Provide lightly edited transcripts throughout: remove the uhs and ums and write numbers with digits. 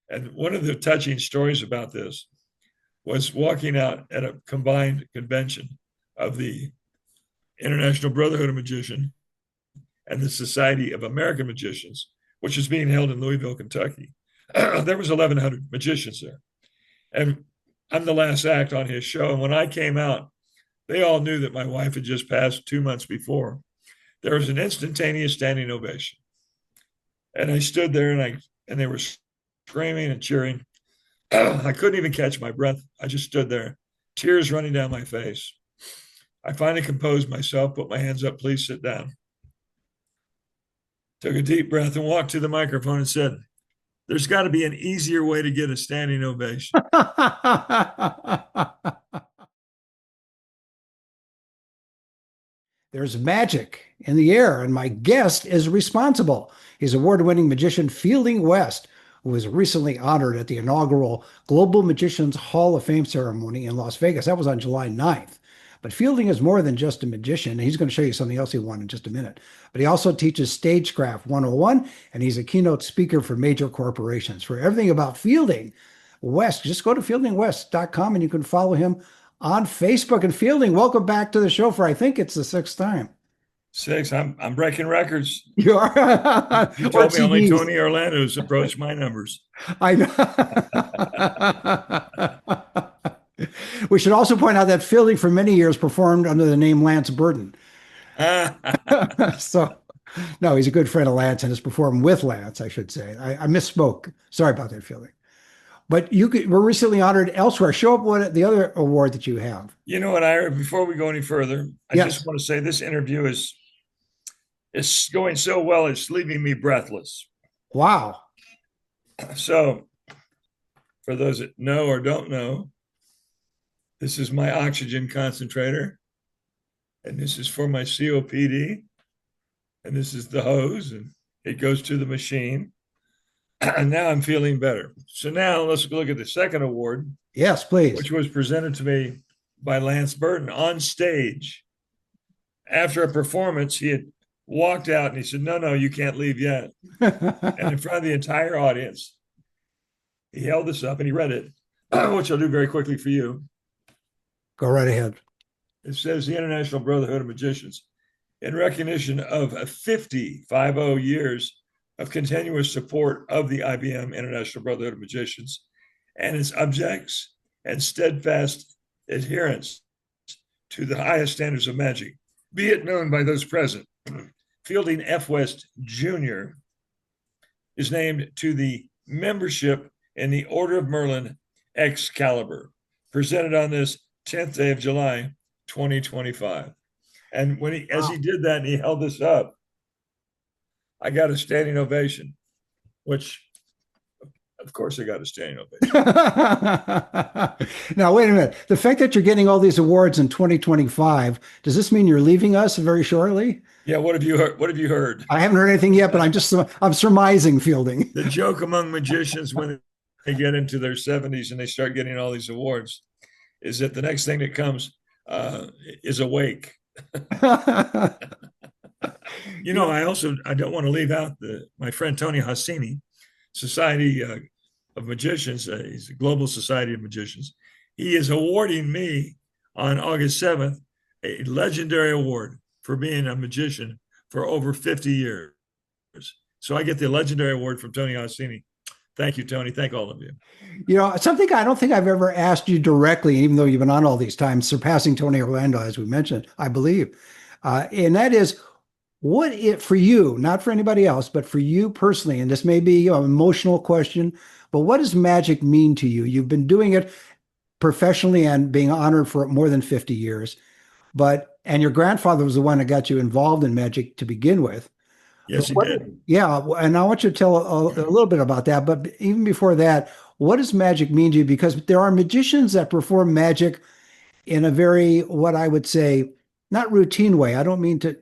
And one of the touching stories about this was walking out at a combined convention of the International Brotherhood of Magicians and the Society of American Magicians, which is being held in Louisville, Kentucky. There was 1,100 magicians there. And I'm the last act on his show. And when I came out, they all knew that my wife had just passed 2 months before. There was an instantaneous standing ovation. And I stood there and they were screaming and cheering. I couldn't even catch my breath. I just stood there, tears running down my face. I finally composed myself, put my hands up, please sit down. Took a deep breath and walked to the microphone and said, there's got to be an easier way to get a standing ovation. There's magic in the air, and my guest is responsible. He's award-winning magician Fielding West, who was recently honored at the inaugural Global Magicians Hall of Fame ceremony in Las Vegas. That was on July 9th. But Fielding is more than just a magician. He's going to show you something else he won in just a minute. But he also teaches Stagecraft 101, and he's a keynote speaker for major corporations. For everything about Fielding West, just go to fieldingwest.com and you can follow him on Facebook. And Fielding, welcome back to the show for, I think it's the sixth time. Six. I'm breaking records. You are. You told me only Tony Orlando's approached my numbers. I know. We should also point out that Fielding for many years performed under the name Lance Burton. So, no, he's a good friend of Lance and has performed with Lance, I should say. I misspoke. Sorry about that, Fielding. But were recently honored elsewhere. Show up the other award that you have. You know what, Ira, before we go any further, I just want to say this interview is going so well, it's leaving me breathless. Wow. So, for those that know or don't know, this is my oxygen concentrator, and this is for my COPD, and this is the hose, and it goes to the machine. And now I'm feeling better. So now let's look at the second award. Yes, please. Which was presented to me by Lance Burton on stage. After a performance, he had walked out and he said, no, you can't leave yet. And in front of the entire audience, he held this up and he read it, which I'll do very quickly for you. Go right ahead. It says the International Brotherhood of Magicians, in recognition of 50 years of continuous support of the IBM International Brotherhood of Magicians and its objects and steadfast adherence to the highest standards of magic, be it known by those present. Fielding F. West Jr. is named to the membership in the Order of Merlin Excalibur, presented on this 10th day of July, 2025. And when as he did that and he held this up, I got a standing ovation, which, of course, I got a standing ovation. Now, wait a minute. The fact that you're getting all these awards in 2025, does this mean you're leaving us very shortly? Yeah. What have you heard? What have you heard? I haven't heard anything yet, but I'm surmising, Fielding. The joke among magicians when they get into their 70s and they start getting all these awards is that the next thing that comes is a wake. You know, I don't want to leave out my friend Tony Hassini, Society of Magicians. He's a Global Society of Magicians. He is awarding me on August 7th a legendary award for being a magician for over 50 years. So I get the legendary award from Tony Hassini. Thank you, Tony. Thank all of you. You know, something I don't think I've ever asked you directly, even though you've been on all these times, surpassing Tony Orlando, as we mentioned, I believe. And that is, for you, not for anybody else, but for you personally, and this may be an emotional question, but what does magic mean to you? You've been doing it professionally and being honored for more than 50 years, and your grandfather was the one that got you involved in magic to begin with. Yes, he did. Yeah, and I want you to tell a little bit about that. But even before that, what does magic mean to you? Because there are magicians that perform magic in a very, what I would say, not routine way. I don't mean to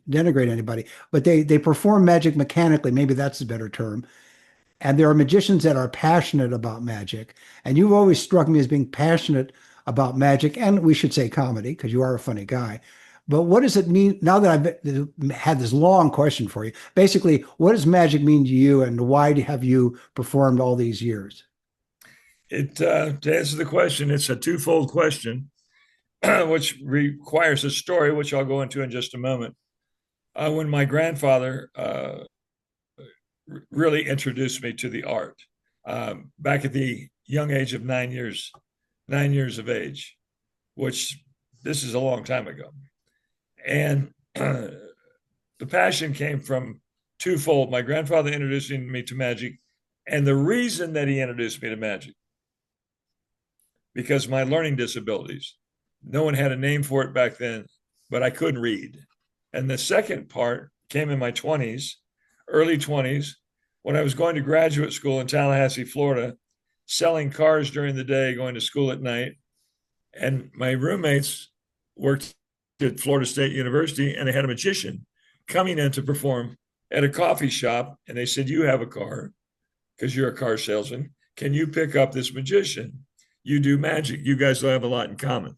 denigrate anybody, but they perform magic mechanically. Maybe that's a better term. And there are magicians that are passionate about magic. And you've always struck me as being passionate about magic, and we should say comedy, because you are a funny guy. But what does it mean now that I've had this long question for you? Basically, what does magic mean to you, and why have you performed all these years? To answer the question, it's a twofold question, which requires a story, which I'll go into in just a moment. When my grandfather really introduced me to the art, back at the young age of 9 years, 9 years of age, which this is a long time ago. And the passion came from twofold. My grandfather introducing me to magic, and the reason that he introduced me to magic, because my learning disabilities. No one had a name for it back then, but I couldn't read. And the second part came in my 20s, early 20s, when I was going to graduate school in Tallahassee, Florida, selling cars during the day, going to school at night. And my roommates worked at Florida State University, and they had a magician coming in to perform at a coffee shop. And they said, "You have a car because you're a car salesman. Can you pick up this magician? You do magic. You guys will have a lot in common."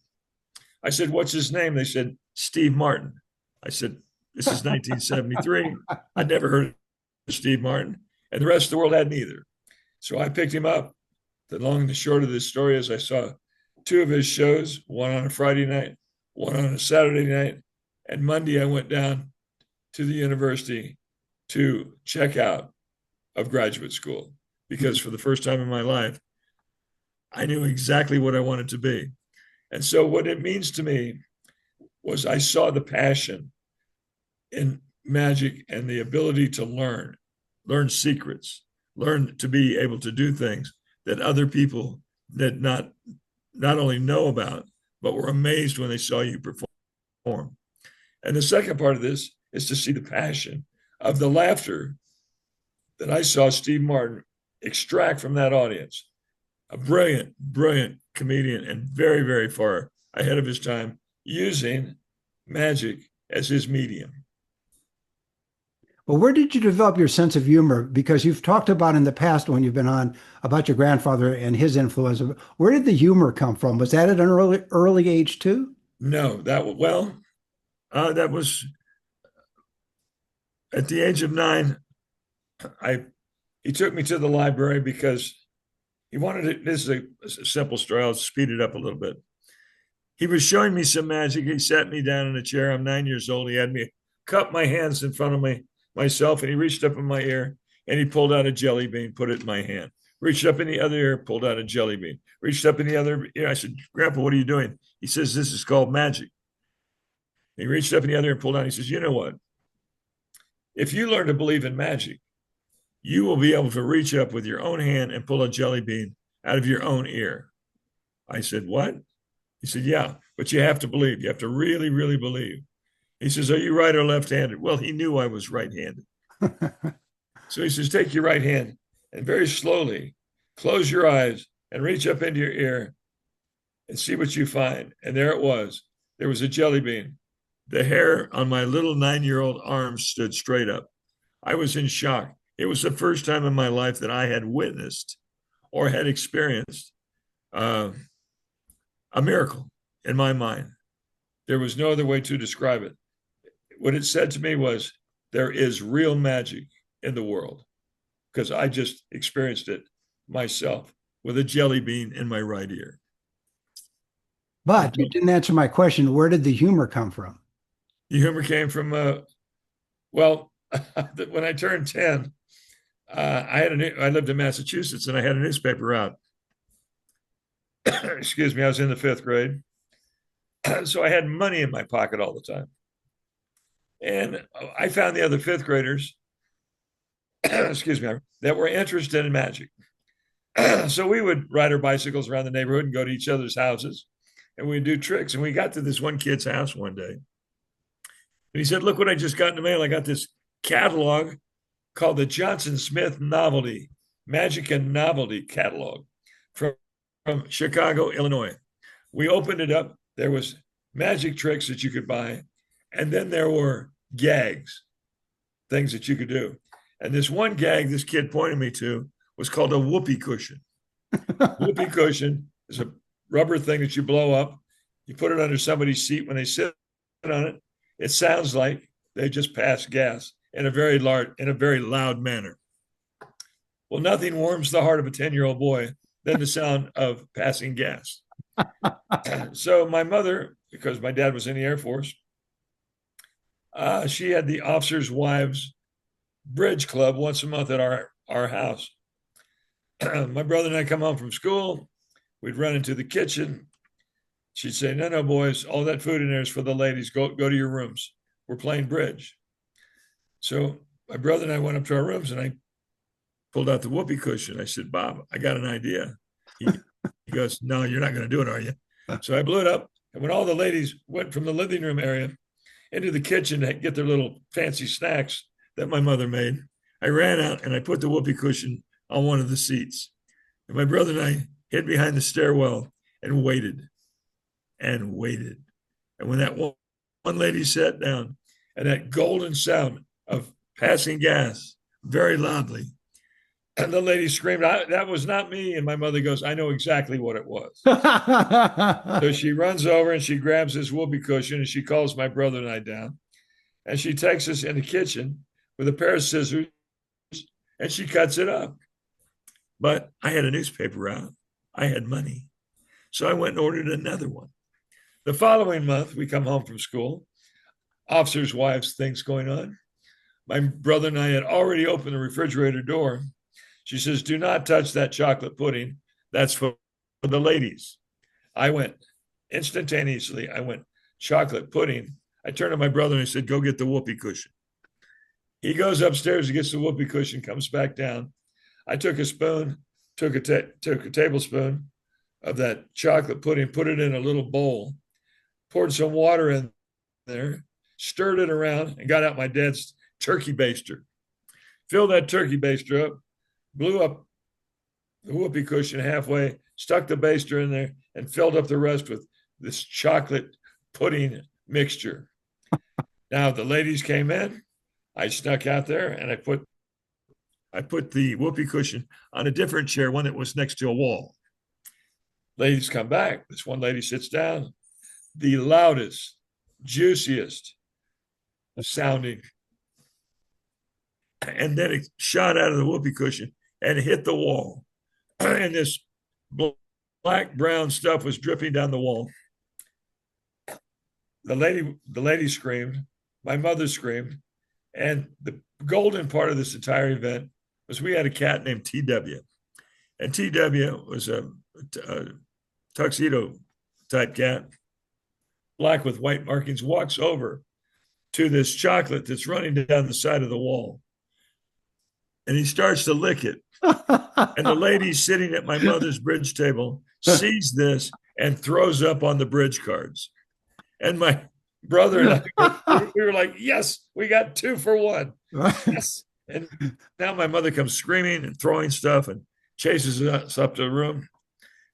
I said, "What's his name?" They said, "Steve Martin." I said, "This is 1973. I'd never heard of Steve Martin, and the rest of the world hadn't either." So I picked him up. The long and the short of this story is I saw two of his shows, one on a Friday night, one on a Saturday night. And Monday, I went down to the university to check out of graduate school because for the first time in my life, I knew exactly what I wanted to be. And so what it means to me was I saw the passion in magic and the ability to learn secrets, learn to be able to do things that other people did not only know about, but were amazed when they saw you perform. And the second part of this is to see the passion of the laughter that I saw Steve Martin extract from that audience. A brilliant, brilliant comedian and very, very far ahead of his time, using magic as his medium. Well, where did you develop your sense of humor? Because you've talked about in the past when you've been on about your grandfather and his influence. Where did the humor come from? Was that at an early age too? No, that was at the age of 9. He took me to the library because he wanted to. This is a simple story. I'll speed it up a little bit. He was showing me some magic. He sat me down in a chair. I'm 9 years old. He had me cup my hands in front of myself, and he reached up in my ear and he pulled out a jelly bean, put it in my hand. Reached up in the other ear, pulled out a jelly bean. Reached up in the other ear. I said, "Grandpa, what are you doing?" He says, "This is called magic." He reached up in the other ear and pulled out. He says, "You know what? If you learn to believe in magic, you will be able to reach up with your own hand and pull a jelly bean out of your own ear." I said, "What?" He said, "Yeah, but you have to believe. You have to really, really believe." He says, "Are you right or left-handed?" Well, he knew I was right-handed. So he says, "Take your right hand and very slowly close your eyes and reach up into your ear and see what you find." And there it was. There was a jelly bean. The hair on my little 9-year-old arm stood straight up. I was in shock. It was the first time in my life that I had witnessed or had experienced a miracle in my mind. There was no other way to describe it. What it said to me was, there is real magic in the world, because I just experienced it myself with a jelly bean in my right ear. But you didn't answer my question. Where did the humor come from? The humor came from, well, when I turned 10, I lived in Massachusetts and I had a newspaper out. Excuse me, I was in the 5th grade. So I had money in my pocket all the time. And I found the other 5th graders, excuse me, that were interested in magic. So we would ride our bicycles around the neighborhood and go to each other's houses and we'd do tricks. And we got to this one kid's house one day. And he said, "Look what I just got in the mail. I got this catalog called the Johnson Smith Novelty, Magic and Novelty Catalog from Chicago, Illinois." We opened it up. There was magic tricks that you could buy. And then there were gags, things that you could do. And this one gag this kid pointed me to was called a whoopee cushion. Whoopee cushion is a rubber thing that you blow up. You put it under somebody's seat when they sit on it. It sounds like they just passed gas in a very loud manner. Well, nothing warms the heart of a 10-year-old boy than the sound of passing gas. So my mother, because my dad was in the Air Force, she had the officers' wives bridge club once a month at our house. My brother and I come home from school. We'd run into the kitchen. She'd say, no, boys, all that food in there is for the ladies. Go to your rooms. We're playing bridge. So my brother and I went up to our rooms, and I pulled out the whoopee cushion. I said, Bob, I got an idea. He goes, no, you're not going to do it, are you? So I blew it up. And when all the ladies went from the living room area into the kitchen to get their little fancy snacks that my mother made, I ran out and I put the whoopee cushion on one of the seats. And my brother and I hid behind the stairwell and waited and waited. And when that one lady sat down, and that golden sound of passing gas very loudly, and the lady screamed, that was not me. And my mother goes, I know exactly what it was. So she runs over and she grabs this whoopee cushion and she calls my brother and I down. And she takes us in the kitchen with a pair of scissors and she cuts it up. But I had a newspaper out. I had money. So I went and ordered another one. The following month, we come home from school, officers' wives, things going on. My brother and I had already opened the refrigerator door. She says, do not touch that chocolate pudding. That's for the ladies. I went instantaneously. I went, chocolate pudding. I turned to my brother and I said, go get the whoopee cushion. He goes upstairs and gets the whoopee cushion, comes back down. I took a spoon, took a tablespoon of that chocolate pudding, put it in a little bowl, poured some water in there, stirred it around, and got out my dad's turkey baster. Filled that turkey baster up, blew up the whoopee cushion halfway, stuck the baster in there, and filled up the rest with this chocolate pudding mixture. Now the ladies came in. I snuck out there and I put the whoopee cushion on a different chair, one that was next to a wall. Ladies come back. This one lady sits down. The loudest, juiciest sounding. And then it shot out of the whoopee cushion and hit the wall. And this black brown stuff was dripping down the wall. The lady screamed. My mother screamed. And the golden part of this entire event was we had a cat named TW. And TW was a tuxedo type cat, black with white markings, walks over to this chocolate that's running down the side of the wall. And he starts to lick it. And the lady sitting at my mother's bridge table sees this and throws up on the bridge cards. And my brother and I, we were like, yes, we got 2 for 1. Yes. And now my mother comes screaming and throwing stuff and chases us up to the room.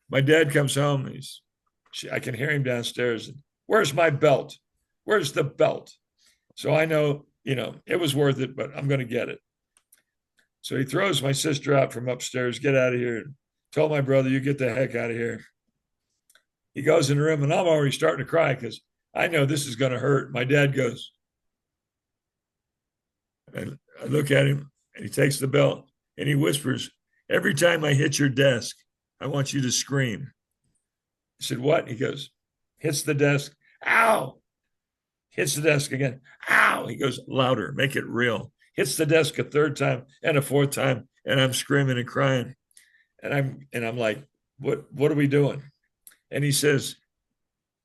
My dad comes home. I can hear him downstairs. And, where's my belt? Where's the belt? So I know, it was worth it, but I'm going to get it. So he throws my sister out from upstairs, get out of here. And told my brother, you get the heck out of here. He goes in the room and I'm already starting to cry because I know this is going to hurt. My dad goes, and I look at him and he takes the belt and he whispers, every time I hit your desk, I want you to scream. I said, what? He goes, hits the desk. Ow. Hits the desk again. Ow. He goes, louder, make it real. Hits the desk a 3rd time and a 4th time. And I'm screaming and crying. And I'm like, what are we doing? And he says,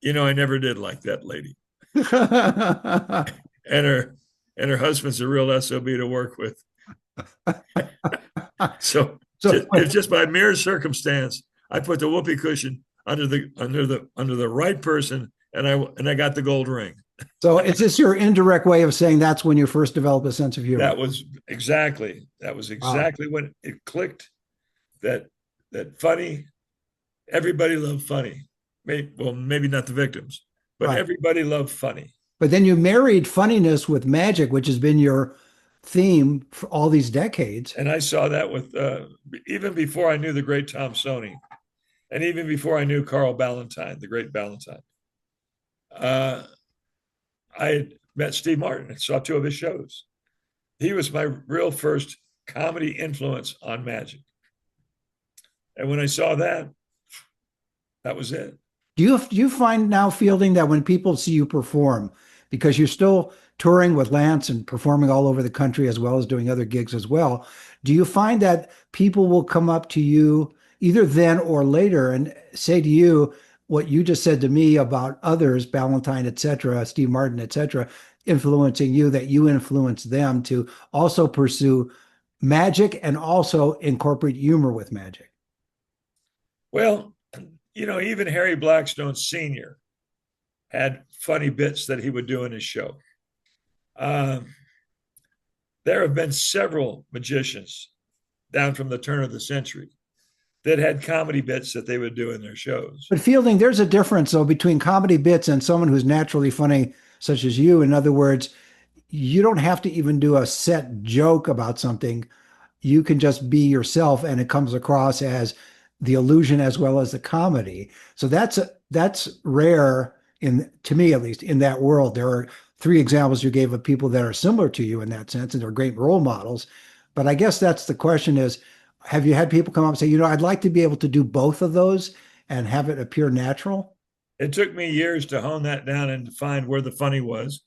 I never did like that lady. and her husband's a real SOB to work with. So it's just by mere circumstance, I put the whoopee cushion under the right person, and I got the gold ring. So it's just your indirect way of saying that's when you first developed a sense of humor. That was exactly when it clicked that funny, everybody loved funny. Maybe not the victims, but right. Everybody loved funny. But then you married funniness with magic, which has been your theme for all these decades. And I saw that with, even before I knew the great Tom Stoney, and even before I knew Carl Ballantine, the great Ballantine. I met Steve Martin and saw two of his shows. He was my real first comedy influence on magic. And when I saw that, that was it. Do you find now, Fielding, that when people see you perform, because you're still touring with Lance and performing all over the country as well as doing other gigs as well, do you find that people will come up to you either then or later and say to you what you just said to me about others, Ballantyne, et cetera, Steve Martin, et cetera, influencing you, that you influence them to also pursue magic and also incorporate humor with magic? Well, even Harry Blackstone Sr. had funny bits that he would do in his show. Um, there have been several magicians down from the turn of the century that had comedy bits that they would do in their shows. But Fielding, there's a difference though between comedy bits and someone who's naturally funny, such as you. In other words, you don't have to even do a set joke about something. You can just be yourself, and it comes across as the illusion as well as the comedy. So that's rare in, to me at least, in that world. There are three examples you gave of people that are similar to you in that sense, and they're great role models. But I guess that's the question is, have you had people come up and say, I'd like to be able to do both of those and have it appear natural? It took me years to hone that down and to find where the funny was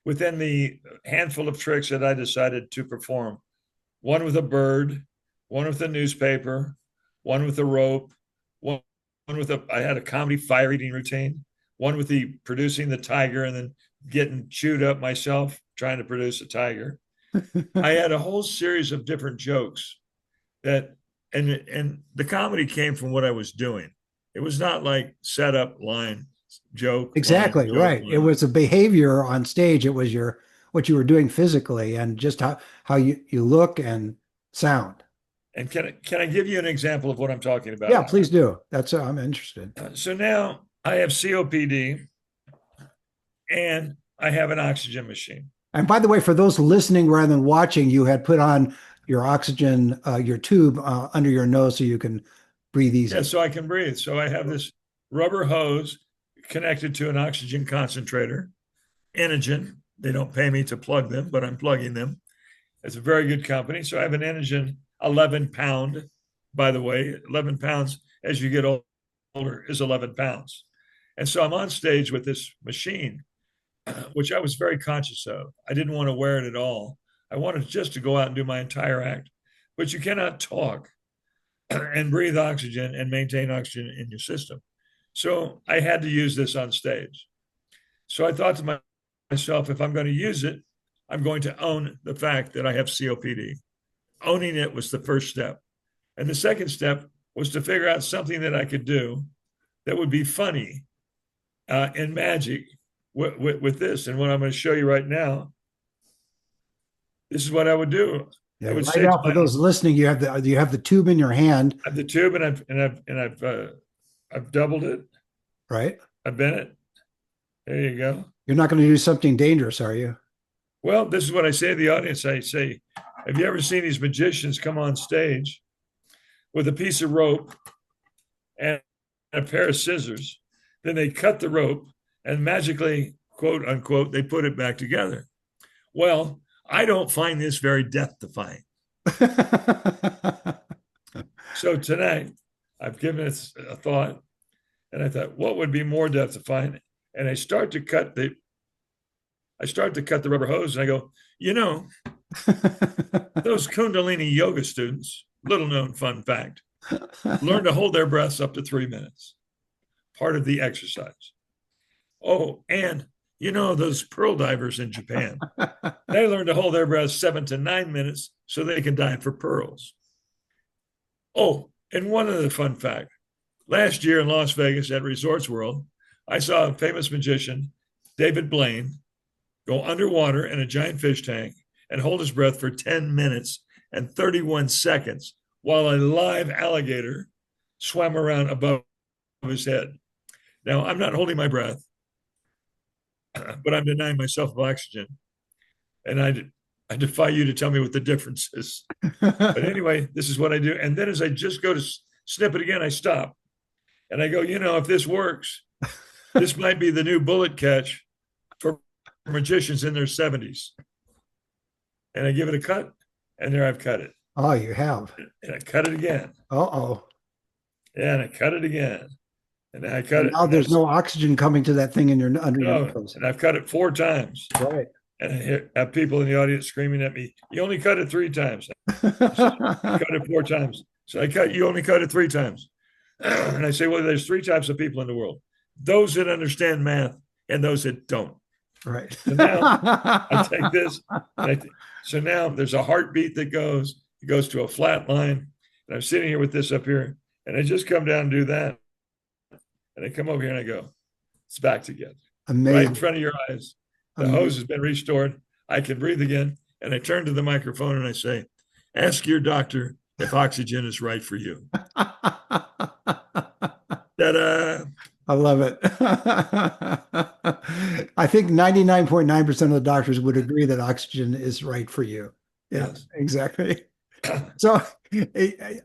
within the handful of tricks that I decided to perform. One with a bird, one with a newspaper, one with a rope, one with I had a comedy fire eating routine, one with the producing the tiger and then getting chewed up myself trying to produce a tiger. I had a whole series of different jokes that, and the comedy came from what I was doing. It was not like set up line joke. Exactly, line, joke, right. line. It was a behavior on stage. It was your what you were doing physically and just how you look and sound. And can I give you an example of what I'm talking about? Yeah, please do. That's I'm interested. So now I have COPD and I have an oxygen machine. And by the way, for those listening rather than watching, you had put on your oxygen, your tube under your nose so you can breathe easy. Yeah, so I can breathe. So I have this rubber hose connected to an oxygen concentrator, Enogen. They don't pay me to plug them, but I'm plugging them. It's a very good company. So I have an Enogen 11 pound, by the way, 11 pounds as you get older is 11 pounds. And so I'm on stage with this machine, which I was very conscious of. I didn't want to wear it at all. I wanted just to go out and do my entire act, but you cannot talk and breathe oxygen and maintain oxygen in your system. So I had to use this on stage. So I thought to myself, if I'm going to use it, I'm going to own the fact that I have COPD. Owning it was the first step. And the second step was to figure out something that I could do that would be funny in magic with this. And what I'm going to show you right now, this is what I would do. Yeah, I would right say now, for those listening, you have the tube in your hand. I have the tube and I've doubled it. Right. I've bent it. There you go. You're not going to do something dangerous, are you? Well, this is what I say to the audience. I say, have you ever seen these magicians come on stage with a piece of rope and a pair of scissors? Then they cut the rope and magically, quote unquote, they put it back together. Well, I don't find this very death defying. So tonight, I've given it a thought, and I thought, what would be more death defying? And I start to cut the rubber hose, and I go, those Kundalini yoga students, little known fun fact, learn to hold their breaths up to 3 minutes. Part of the exercise. Oh, and those pearl divers in Japan, they learn to hold their breath 7 to 9 minutes so they can dive for pearls. Oh, and one other fun fact. Last year in Las Vegas at Resorts World, I saw a famous magician, David Blaine, go underwater in a giant fish tank and hold his breath for 10 minutes and 31 seconds while a live alligator swam around above his head. Now, I'm not holding my breath, but I'm denying myself of oxygen. And I defy you to tell me what the difference is. But anyway, this is what I do. And then as I just go to snip it again, I stop. And I go, if this works, this might be the new bullet catch for magicians in their 70s. And I give it a cut, and there I've cut it. Oh, you have. And I cut it again. Uh-oh. Yeah, and I cut it again. And I cut And it. now And there's that's no oxygen coming to that thing in your under your no. knuckles. And I've cut it 4 times. Right. And I have people in the audience screaming at me, "You only cut it 3 times." I said, "You cut it 4 times." So you only cut it 3 times. And I say, well, there's 3 types of people in the world: those that understand math and those that don't. Right. So now I take this, so now there's a heartbeat that it goes to a flat line. And I'm sitting here with this up here, and I just come down and do that. And I come over here and I go, it's back together. Amazing. Right in front of your eyes. The hose has been restored. I can breathe again. And I turn to the microphone and I say, ask your doctor if oxygen is right for you. Ta-da. I love it. I think 99.9% of the doctors would agree that oxygen is right for you. Yeah, Yes. exactly. So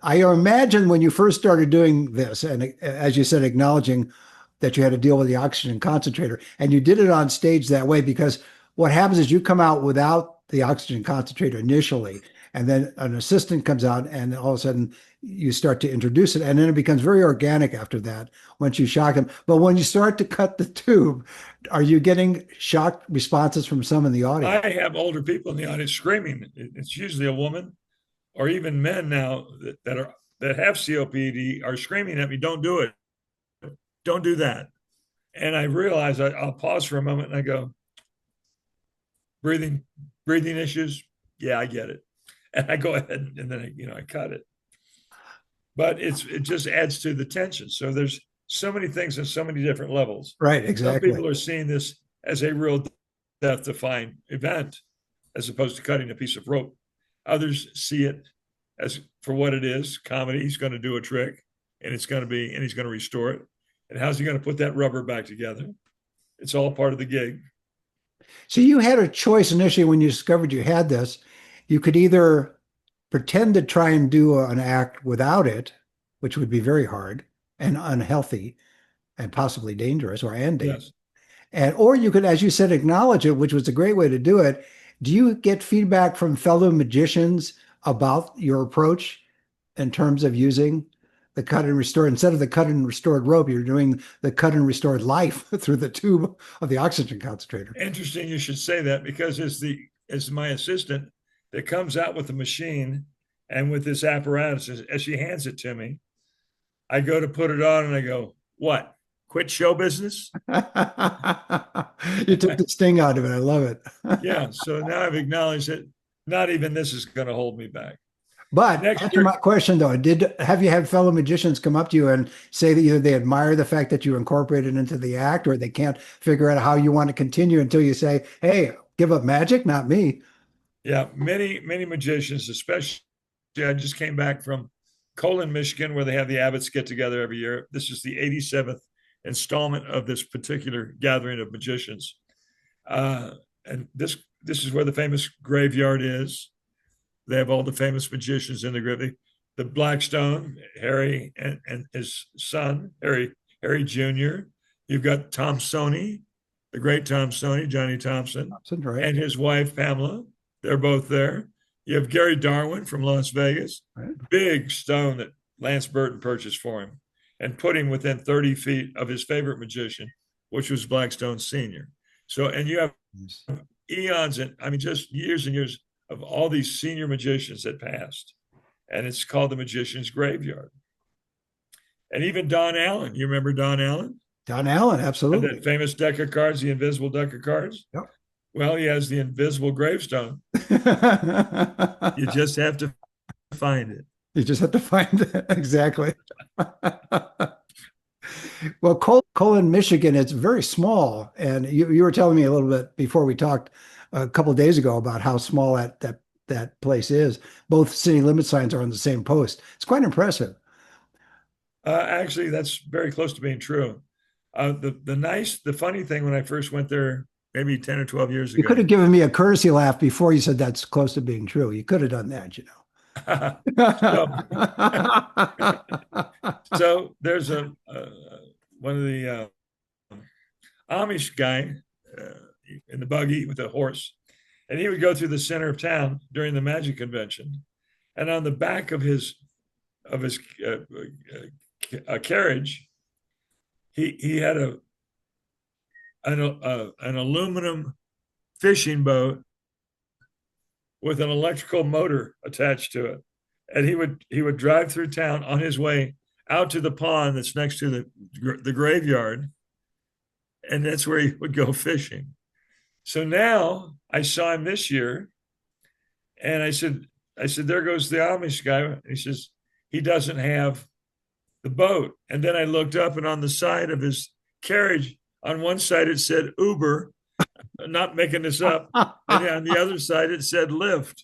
I imagine when you first started doing this, and as you said, acknowledging that you had to deal with the oxygen concentrator, and you did it on stage that way, because what happens is you come out without the oxygen concentrator initially, and then an assistant comes out, and all of a sudden you start to introduce it, and then it becomes very organic after that once you shock them. But when you start to cut the tube, are you getting shocked responses from some in the audience? I have older people in the audience screaming. It's usually a woman or even men now that have COPD are screaming at me, don't do it. Don't do that. And I realize I'll pause for a moment and I go, breathing issues. Yeah, I get it. And I go ahead and then I cut it. But it just adds to the tension. So there's so many things in so many different levels. Right, exactly. Some people are seeing this as a real death-defying event, as opposed to cutting a piece of rope. Others see it as for what it is, comedy. He's going to do a trick, and he's going to restore it. And how's he going to put that rubber back together? It's all part of the gig. So you had a choice initially when you discovered you had this. You could either pretend to try and do an act without it, which would be very hard and unhealthy and possibly dangerous or dangerous. Yes. Or you could, as you said, acknowledge it, which was a great way to do it. Do you get feedback from fellow magicians about your approach in terms of using the cut and restore? Instead of the cut and restored rope, you're doing the cut and restored life through the tube of the oxygen concentrator. Interesting you should say that, because as my assistant that comes out with the machine and with this apparatus, as she hands it to me, I go to put it on and I go, what? Quit show business? You took the sting out of it. I love it. Yeah. So now I've acknowledged that not even this is going to hold me back. But answer my question though, have you had fellow magicians come up to you and say that either they admire the fact that you incorporated into the act, or they can't figure out how you want to continue until you say, hey, give up magic, not me? Yeah, many magicians, especially, I just came back from Colon, Michigan, where they have the Abbots get together every year. This is the 87th installment of this particular gathering of magicians. And this is where the famous graveyard is. They have all the famous magicians in the grave. The Blackstone, Harry and his son, Harry Jr. You've got Tom Stoney, the great Tom Stoney, Johnny Thompson, right, and his wife, Pamela. They're both there. You have Gary Darwin from Las Vegas, right. Big stone that Lance Burton purchased for him and put him within 30 feet of his favorite magician, which was Blackstone Sr. So, and you have eons and just years and years of all these senior magicians that passed. And it's called the Magician's Graveyard. And even Don Allen, you remember Don Allen? Don Allen, absolutely. And that famous deck of cards, the invisible deck of cards? Yep. Well, he has the invisible gravestone. You just have to find it. You just have to find it. Exactly. Well, Colon, Michigan, it's very small. And you were telling me a little bit before we talked a couple of days ago about how small that place is. Both city limit signs are on the same post. It's quite impressive. Actually, that's very close to being true. The funny thing, when I first went there, maybe 10 or 12 years ago. You could have given me a courtesy laugh before you said that's close to being true. You could have done that, you know. So there's one of the Amish guy in the buggy with the horse, and he would go through the center of town during the magic convention, and on the back of his carriage, he had an aluminum fishing boat with an electrical motor attached to it, and he would drive through town on his way out to the pond that's next to the graveyard, and that's where he would go fishing. So now I saw him this year, and I said, there goes the Amish guy. And he says, he doesn't have the boat. And then I looked up, and on the side of his carriage, on one side it said Uber, I'm not making this up, and on the other side it said Lyft.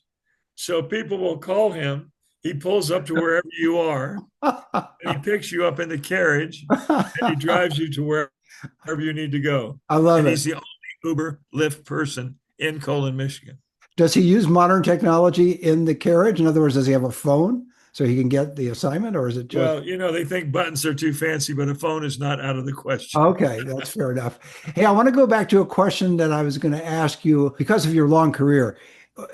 So people will call him. He pulls up to wherever you are, and he picks you up in the carriage, and he drives you to wherever you need to go. I love and it. He's the only Uber Lyft person in Colon, Michigan. Does he use modern technology in the carriage? In other words, does he have a phone so he can get the assignment, or is it just? Well, they think buttons are too fancy, but a phone is not out of the question. Okay, that's fair enough. Hey, I want to go back to a question that I was going to ask you because of your long career.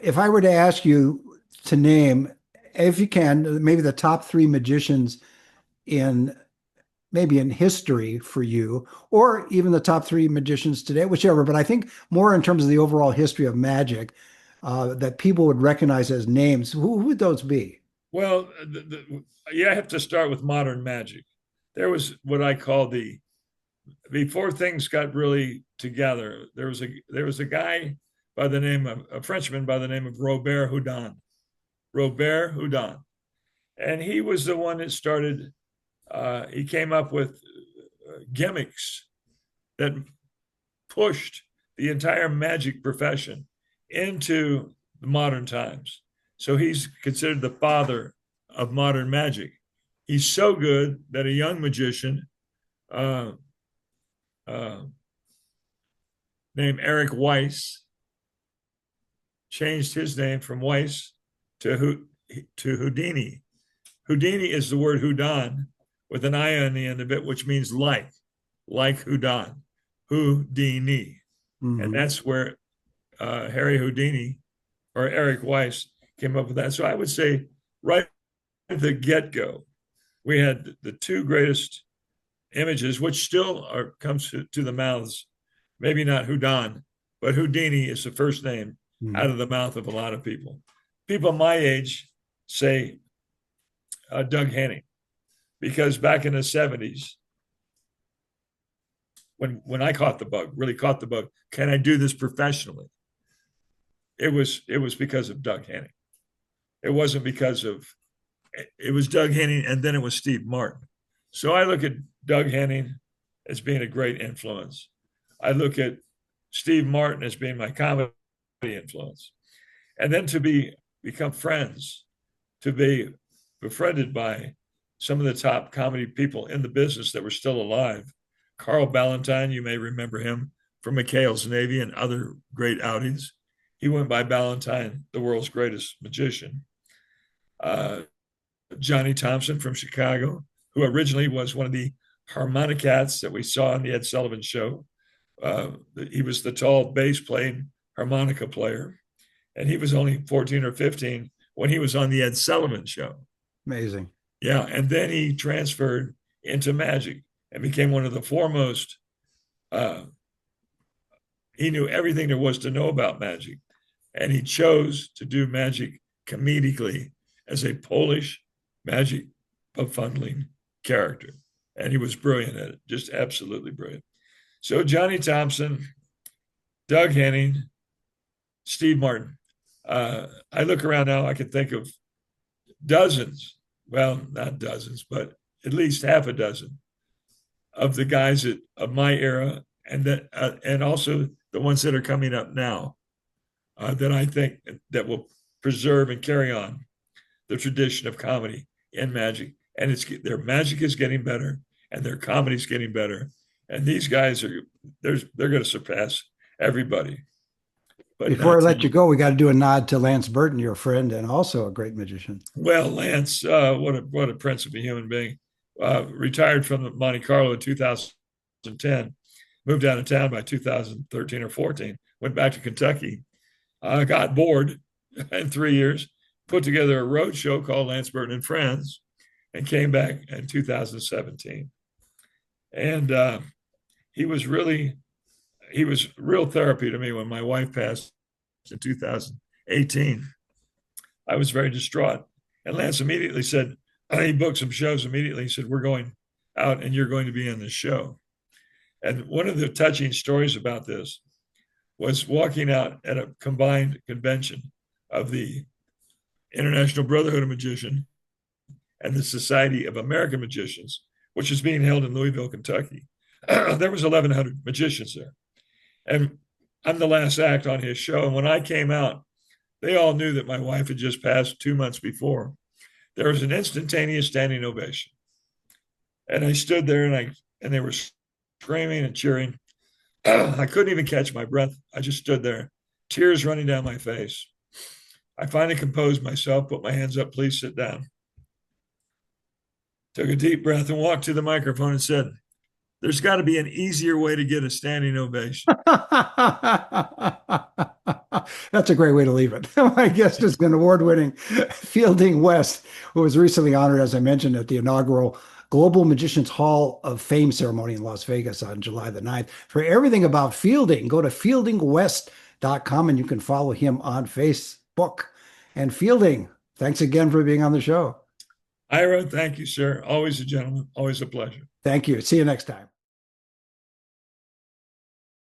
If I were to ask you to name, if you can, maybe the top three magicians in maybe in history for you, or even the top three magicians today, whichever, but I think more in terms of the overall history of magic that people would recognize as names, who would those be? Well, I have to start with modern magic. There was what I call before things got really together, there was a guy by the name of a Frenchman by the name of Robert Houdin. Robert Houdin. And he was the one that started, he came up with gimmicks that pushed the entire magic profession into the modern times. So he's considered the father of modern magic. He's so good that a young magician named Eric Weiss changed his name from Weiss to Houdini. Houdini is the word Houdin with an I on the end of it, which means like Houdin, Houdini. Mm-hmm. And that's where Harry Houdini or Eric Weiss came up with that. So I would say right at the get-go, we had the two greatest images, which still comes to the mouths, maybe not Houdin, but Houdini is the first name out of the mouth of a lot of people. People my age say Doug Henning, because back in the 70s, when I really caught the bug, can I do this professionally? It was because of Doug Henning. It wasn't because it was Doug Henning, and then it was Steve Martin. So I look at Doug Henning as being a great influence. I look at Steve Martin as being my comedy influence. And then to become friends, to be befriended by some of the top comedy people in the business that were still alive. Carl Ballantine, you may remember him from McHale's Navy and other great outings. He went by Ballantine, the world's greatest magician. Johnny Thompson from Chicago, who originally was one of the harmonicats that we saw on the Ed Sullivan Show. He was the tall bass playing harmonica player, and he was only 14 or 15 when he was on the Ed Sullivan Show. Amazing. Yeah, and then he transferred into magic and became one of the foremost. He knew everything there was to know about magic, and he chose to do magic comedically as a Polish magic befuddling character. And he was brilliant at it, just absolutely brilliant. So Johnny Thompson, Doug Henning, Steve Martin. I look around now, I can think of dozens, well, not dozens, but at least half a dozen of the guys of my era, and also the ones that are coming up now, that I think that will preserve and carry on the tradition of comedy and magic. And their magic is getting better, and their comedy is getting better. And these guys they're going to surpass everybody. But before I let you go, we got to do a nod to Lance Burton, your friend, and also a great magician. Well, Lance, what a prince of a human being. Retired from Monte Carlo in 2010, moved out of town by 2013 or 14, went back to Kentucky. Got bored in 3 years, put together a road show called Lance Burton and Friends, and came back in 2017. And he was real therapy to me when my wife passed in 2018. I was very distraught. And Lance immediately said, he booked some shows immediately. He said, we're going out and you're going to be in this show. And one of the touching stories about this was walking out at a combined convention of the International Brotherhood of Magicians and the Society of American Magicians, which is being held in Louisville, Kentucky. There was 1,100 magicians there. And I'm the last act on his show. And when I came out, they all knew that my wife had just passed 2 months before. There was an instantaneous standing ovation. And I stood there and they were screaming and cheering. I couldn't even catch my breath. I just stood there, tears running down my face. I finally composed myself, put my hands up, please sit down. Took a deep breath and walked to the microphone and said, there's got to be an easier way to get a standing ovation. That's a great way to leave it. My guest has been award-winning Fielding West, who was recently honored, as I mentioned, at the inaugural Global Magicians Hall of Fame ceremony in Las Vegas on July the 9th. For everything about fielding, go to fieldingwest.com and you can follow him on Facebook. And Fielding, thanks again for being on the show. Ira, thank you, sir. Always a gentleman. Always a pleasure. Thank you. See you next time.